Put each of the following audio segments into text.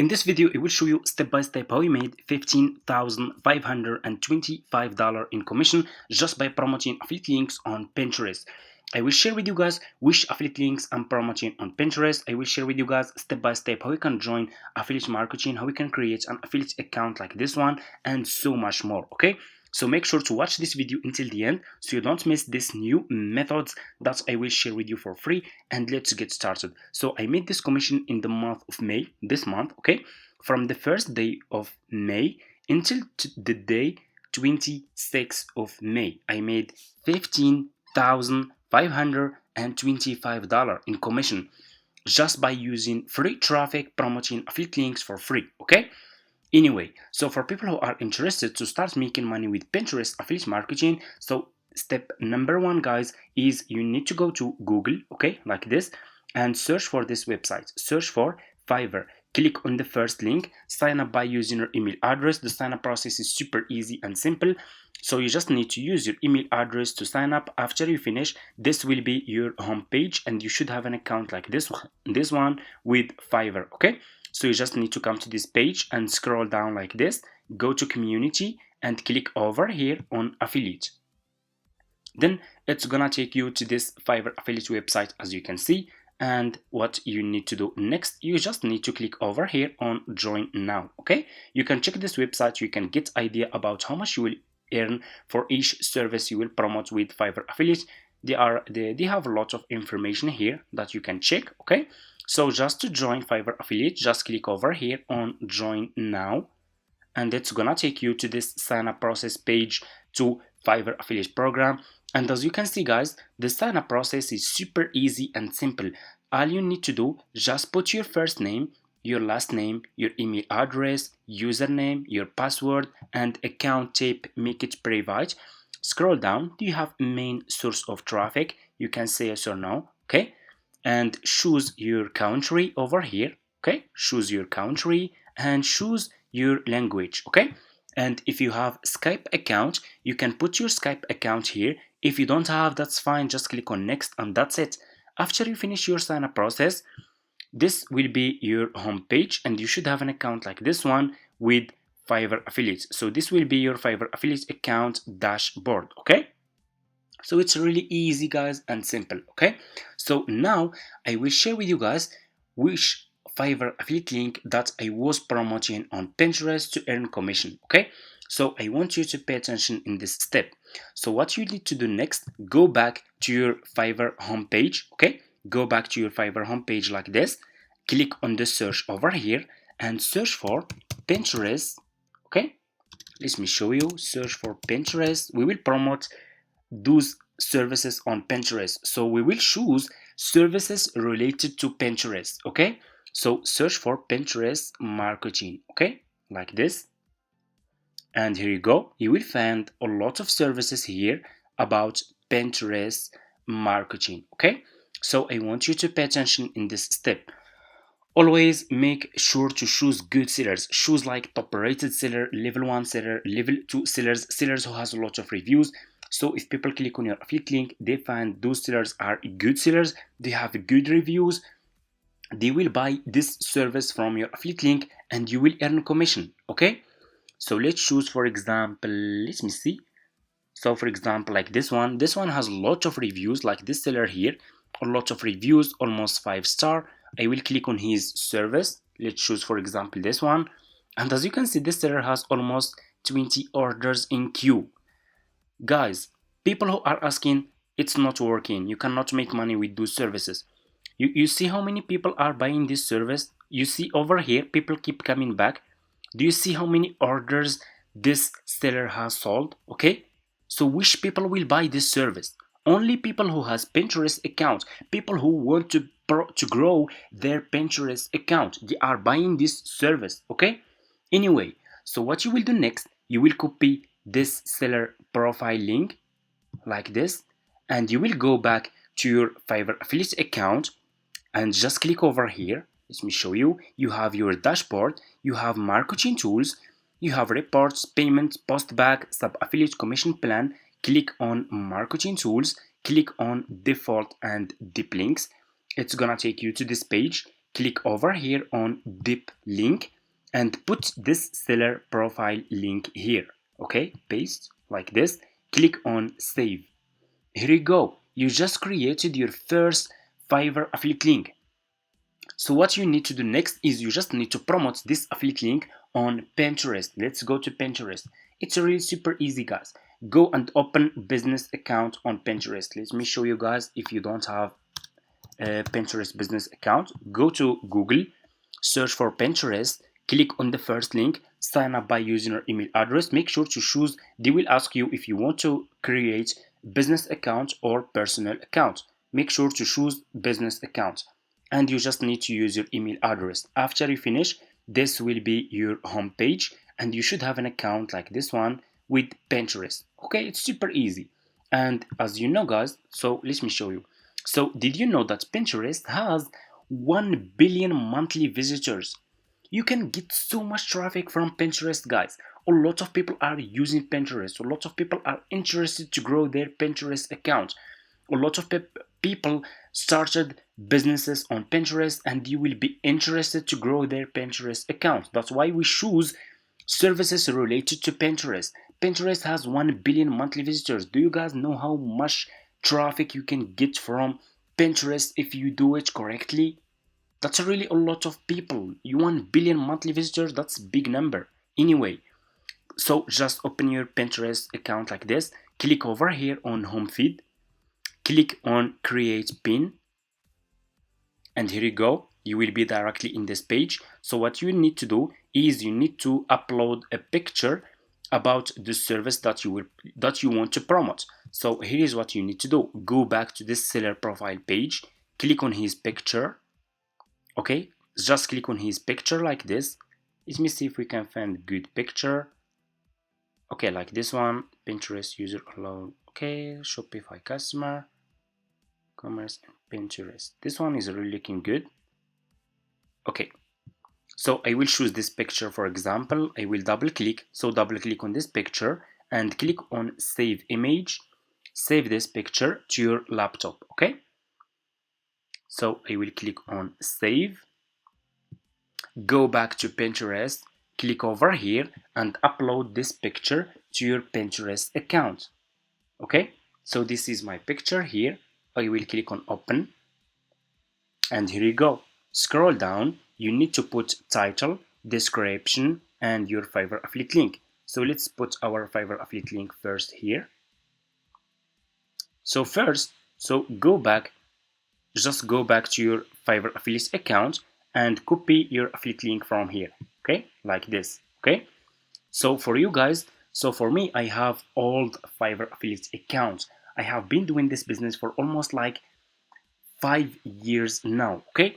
In this video, it will show you step by step how you made $15,525 in commission just by promoting affiliate links on Pinterest. I will share with you guys which affiliate links I'm promoting on Pinterest. I will share with you guys step by step how you can join affiliate marketing, how you can create an affiliate account like this one, and so much more. Okay, so make sure to watch this video until the end so you don't miss these new methods that I will share with you for free. And let's get started. So I made this commission in the month of May, this month. Okay, from the first day of May until the day 26th of May, I made $15,525 in commission just by using free traffic promoting affiliate links for free. Okay, anyway, so for people who are interested to start making money with Pinterest affiliate marketing, so step number one, guys, is you need to go to Google, okay, like this, and search for this website. Search for Fiverr. Click on the first link, sign up by using your email address. The sign up process is super easy and simple. So you just need to use your email address to sign up. After you finish, this will be your home page, and you should have an account like this one with Fiverr. Okay, so you just need to come to this page and scroll down like this, go to community and click over here on affiliate. Then it's gonna take you to this Fiverr affiliate website, as you can see. And what you need to do next, you just need to click over here on join now. Okay, you can check this website, you can get idea about how much you will earn for each service you will promote with Fiverr affiliate. They have a lot of information here that you can check. Okay, so just to join Fiverr affiliate, just click over here on join now, and it's gonna take you to this sign up process page to Fiverr affiliate program. And as you can see, guys, the sign up process is super easy and simple. All you need to do, just put your first name, your last name, your email address, username, your password, and account type, make it private. Scroll down, do you have main source of traffic? You can say yes or no. Okay, and choose your country over here. Okay, choose your country and choose your language. Okay, and if you have Skype account, you can put your Skype account here. If you don't have, that's fine, just click on next and that's it. After you finish your sign up process, this will be your home page, and you should have an account like this one with Fiverr affiliates. So this will be your Fiverr affiliate account dashboard. Okay, so it's really easy, guys, and simple. Okay, so now I will share with you guys which Fiverr affiliate link that I was promoting on Pinterest to earn commission. Okay, so I want you to pay attention in this step. So what you need to do next, go back to your Fiverr homepage. Okay, go back to your Fiverr homepage like this, click on the search over here and search for Pinterest. Okay, let me show you. Search for Pinterest. We will promote those services on Pinterest, so we will choose services related to Pinterest. Okay, so search for Pinterest marketing. Okay, like this, and here you go. You will find a lot of services here about Pinterest marketing. Okay, so I want you to pay attention in this step. Always make sure to choose good sellers. Choose like top rated seller, level 1 seller, level 2 sellers who has a lot of reviews. So if people click on your affiliate link, they find those sellers are good sellers, they have good reviews, they will buy this service from your affiliate link and you will earn commission. Okay, so let's choose, for example, let me see. So for example, like this one has a lot of reviews, like this seller here, a lot of reviews, almost 5-star. I will click on his service. Let's choose, for example, this one, and as you can see, this seller has almost 20 orders in queue. Guys, people who are asking, it's not working, you cannot make money with those services. You see how many people are buying this service? You see over here, people keep coming back. Do you see how many orders this seller has sold? Okay, so which people will buy this service? Only people who has Pinterest account, people who want to grow their Pinterest account, they are buying this service. Okay, anyway, so what you will do next, you will copy this seller profile link like this, and you will go back to your Fiverr affiliate account and just click over here. Let me show you. You have your dashboard, you have marketing tools, you have reports, payments, post back, sub affiliate commission plan. Click on marketing tools, click on default and deep links. It's gonna take you to this page. click over here on dip link and put this seller profile link here. Okay, paste like this, click on save. Here you go, you just created your first Fiverr affiliate link. So what you need to do next is you just need to promote this affiliate link on Pinterest. Let's go to Pinterest. It's really super easy, guys. Go and open business account on Pinterest. Let me show you guys. If you don't have a Pinterest business account, go to Google, search for Pinterest, click on the first link, sign up by using your email address. Make sure to choose, they will ask you if you want to create business account or personal account. Make sure to choose business account, and you just need to use your email address. After you finish, this will be your home page, and you should have an account like this one with Pinterest. Okay, it's super easy. And as you know, guys, so let me show you. So did you know that Pinterest has 1 billion monthly visitors? You can get so much traffic from Pinterest, guys. A lot of people are using Pinterest. A lot of people are interested to grow their Pinterest account. A lot of people started businesses on Pinterest, and you will be interested to grow their Pinterest account. That's why we choose services related to Pinterest. Pinterest has 1 billion monthly visitors. Do you guys know how much traffic you can get from Pinterest if you do it correctly? That's really a lot of people. You 1 billion monthly visitors, that's a big number. Anyway, so just open your Pinterest account like this, click over here on home feed, click on create pin, and here you go, you will be directly in this page. So what you need to do is you need to upload a picture about the service that you want to promote. So here is what you need to do. Go back to this seller profile page, click on his picture. Okay, just click on his picture like this. Let me see if we can find a good picture. Okay, like this one, Pinterest user alone. Okay, Shopify customer, commerce, and Pinterest. This one is really looking good. Okay, so I will choose this picture. For example, I will double click. So double click on this picture and click on save image. Save this picture to your laptop. Okay, so I will click on save. Go back to Pinterest, click over here and upload this picture to your Pinterest account. Okay, so this is my picture here. I will click on open, and here you go. Scroll down, you need to put title, description, and your Fiverr affiliate link. So let's put our Fiverr affiliate link first here. So first, just go back to your Fiverr affiliate account and copy your affiliate link from here. Okay, like this. Okay, so for you guys, so for me, I have old Fiverr affiliate accounts. I have been doing this business for almost like 5 years now. Okay,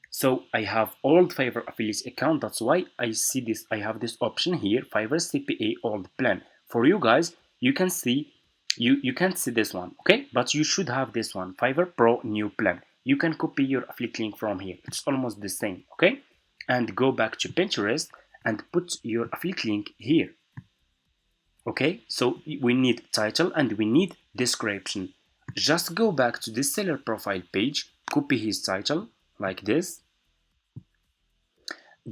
so I have old Fiverr affiliate account. That's why I see this. I have this option here, Fiverr CPA old plan. For you guys, you can see you can't see this one, okay, but you should have this one, Fiverr Pro new plan. You can copy your affiliate link from here. It's almost the same. Okay, and go back to Pinterest and put your affiliate link here. Okay, so we need title and we need description. Just go back to this seller profile page, copy his title like this,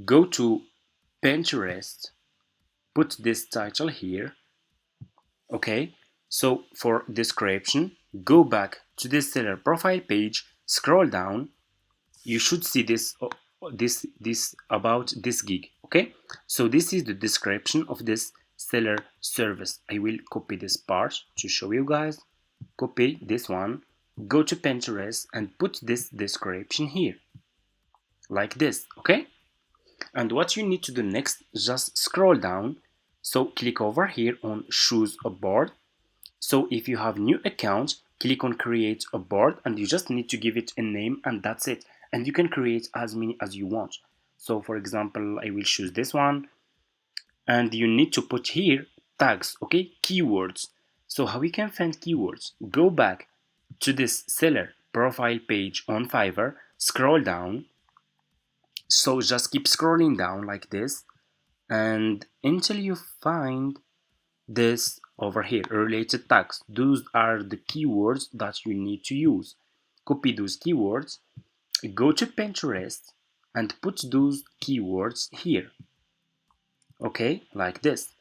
go to Pinterest, put this title here. Okay, so for description, go back to this seller profile page, scroll down. You should see this about this gig. Okay, so this is the description of this seller service. I will copy this part to show you guys. Copy this one, go to Pinterest and put this description here like this. Okay, and what you need to do next, just scroll down. So click over here on choose a board. So if you have new account, click on create a board and you just need to give it a name, and that's it. And you can create as many as you want. So for example, I will choose this one, and you need to put here tags, okay, keywords. So how we can find keywords? Go back to this seller profile page on Fiverr, scroll down. So just keep scrolling down like this, and until you find this over here, related tags. Those are the keywords that you need to use. Copy those keywords, go to Pinterest, and put those keywords here. Okay, like this.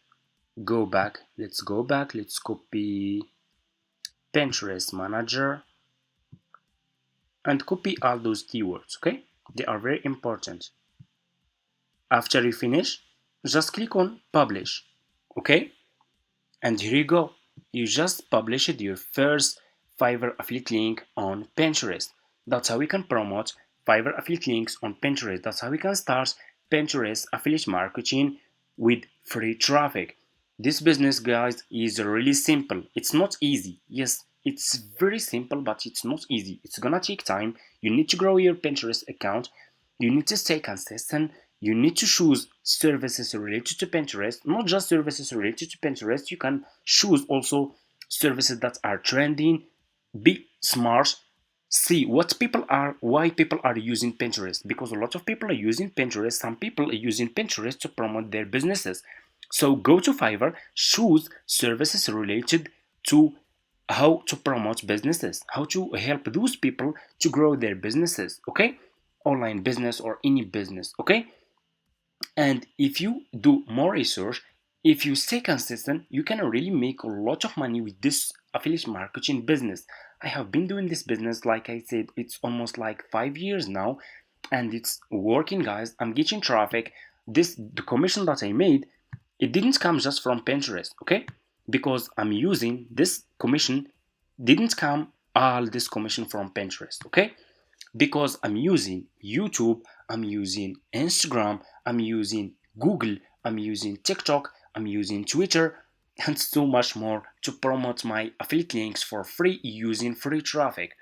Go back, let's copy Pinterest manager and copy all those keywords. Okay, they are very important. After you finish, just click on publish. Okay, and here you go. You just published your first Fiverr affiliate link on Pinterest. That's how we can promote Fiverr affiliate links on Pinterest. That's how we can start Pinterest affiliate marketing with free traffic. This business, guys, is really simple. It's not easy. Yes, it's very simple, but it's not easy. It's gonna take time. You need to grow your Pinterest account. You need to stay consistent. You need to choose services related to Pinterest, not just services related to Pinterest. You can choose also services that are trending. Be smart. See what people are, why people are using Pinterest, because a lot of people are using Pinterest. Some people are using Pinterest to promote their businesses. So go to Fiverr, choose services related to how to promote businesses, how to help those people to grow their businesses. Okay, online business or any business. Okay, and if you do more research, if you stay consistent, you can really make a lot of money with this affiliate marketing business. I have been doing this business, like I said, it's almost like 5 years now, and it's working, guys. I'm getting traffic. The commission that I made, it didn't come just from Pinterest, okay? Because I'm using this commission, didn't come all this commission from Pinterest, okay? Because I'm using YouTube, I'm using Instagram, I'm using Google, I'm using TikTok, I'm using Twitter, and so much more to promote my affiliate links for free using free traffic.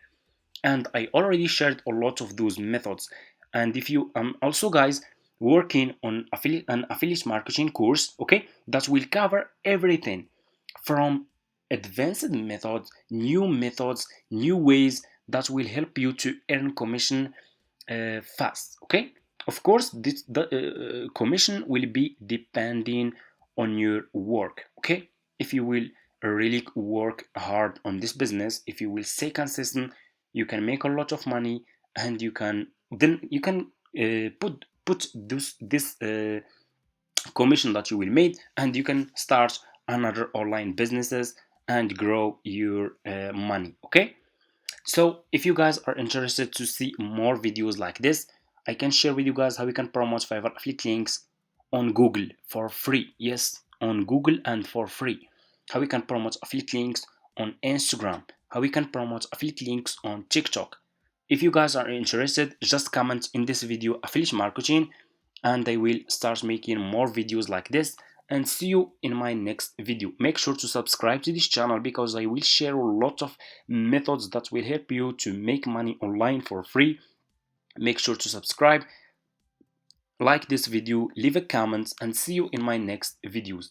And I already shared a lot of those methods. And if you also, guys, working on an affiliate marketing course, okay, that will cover everything from advanced methods, new ways that will help you to earn commission fast. Okay, of course, the commission will be depending on your work. Okay, if you will really work hard on this business, if you will stay consistent, you can make a lot of money, and you can put this commission that you will make, and you can start another online businesses and grow your money. Okay, so if you guys are interested to see more videos like this, I can share with you guys how you can promote Fiverr affiliate links on Google for free. Yes, on Google and for free. How we can promote affiliate links on Instagram. How we can promote affiliate links on TikTok. If you guys are interested, just comment in this video affiliate marketing, and I will start making more videos like this, and see you in my next video. Make sure to subscribe to this channel, because I will share a lot of methods that will help you to make money online for free. Make sure to subscribe, like this video, leave a comment, and see you in my next videos.